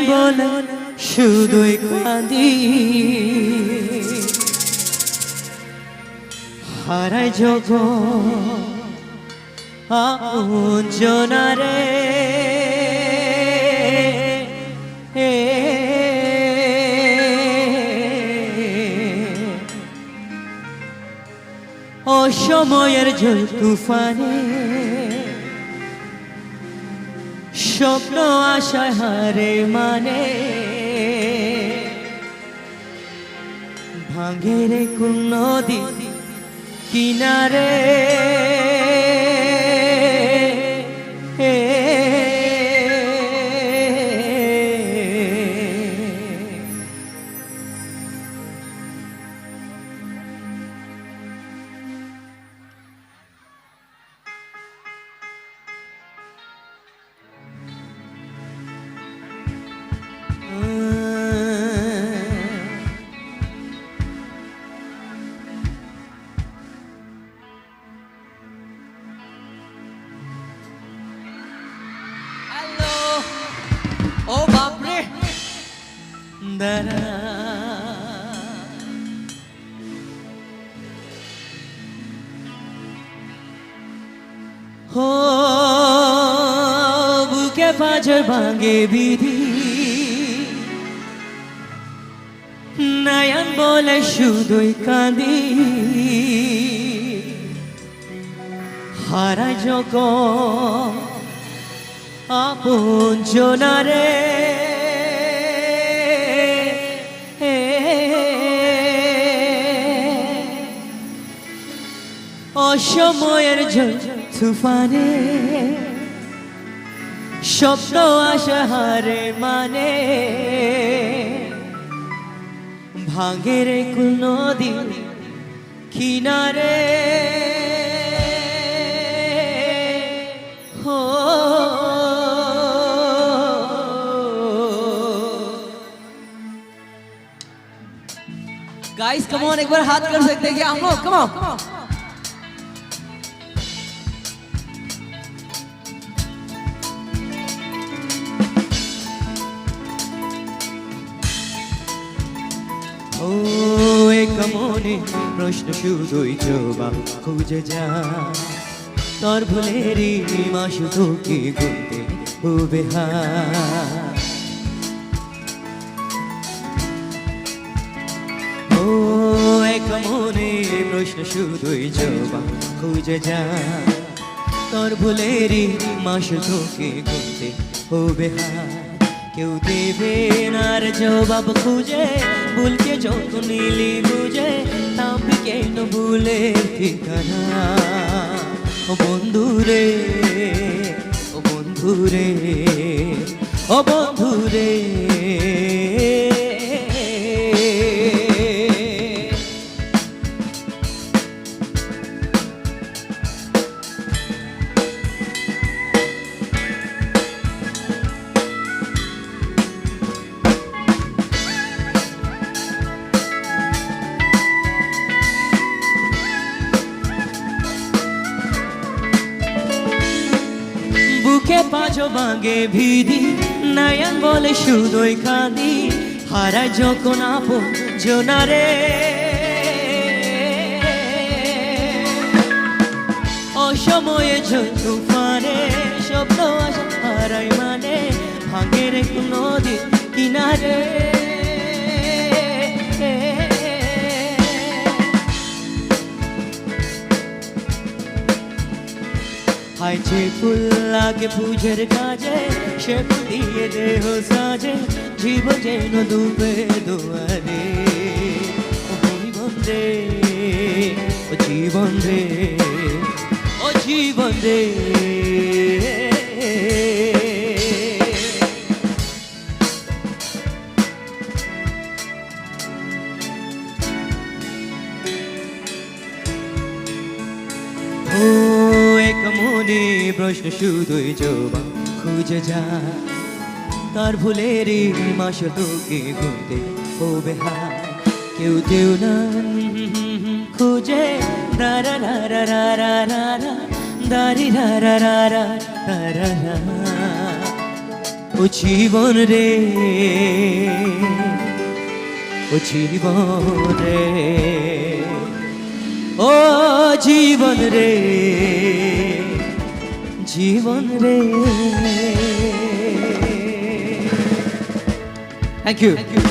বলে শুধুই কাঁদি হারাই জগৎ আপনজনারে অসময়ের ঝড় তুফানে স্বপ্ন আশায় হারে মানে ভাঙে রে কোন নদী কিনারে ও বাপরে দাঁড়া হো বুকে পাঁজর ভাঙে বিধি নয়ন বলে শুধুই কাঁদি হারাই জগৎ আপনজনারে অসময়ের ঝড় তুফানে স্বপ্ন আশা হারে মানে ভাঙে রে কোন নদী কিনারে हो गाइस कम ऑन एक बार हाथ कर सकते हैं क्या हम लोग कम ऑन ও এক মনে প্রশ্ন শুধুই জবাব খুঁজে যা তোর ভুলেরই মাস তোকে গুনতে হবে ও এক মনে প্রশ্ন শুধুই জবাব খুঁজে যা তোর ভুলেরই মাস তোকে গুনতে হবে কেউ দেবে না রে জবাব খুঁজে ভুলকে যত নীলি বুঝে তাম্বি কেন ভুলে ঠিকানা ও বন্ধুরে ও বন্ধুরে ও বন্ধুরে বুকে পাঁজো ভাঙে ভিধি নয়ন বলে শুধুই কাঁদি হারাই যখন আপনজনারে অসময়ে ঝড় তুফানে স্বপ্ন আশা হারাই মানে ভাঙে রে কোন নদী কিনারে হাই যে ফুল লাগে পূজের কাজে সে ফুল দিয়ে দেহ সাজে জীবন যেন ডুবে দুয়ারে ও জীবন রে ও জীবন রে ও জীবন রে ও এক মনে প্রশ্ন শুধুই জবাব খুঁজে যা তার ভুলেরই মাস তোকে গুনতে হবে কেউ কেউ না খুঁজে দারা রা রা রা রা রা দারি রা রা রা রা রা রা ও ও জীবন রে, ও জীবন রে, ও জীবন রে, জীবন রে। Thank you.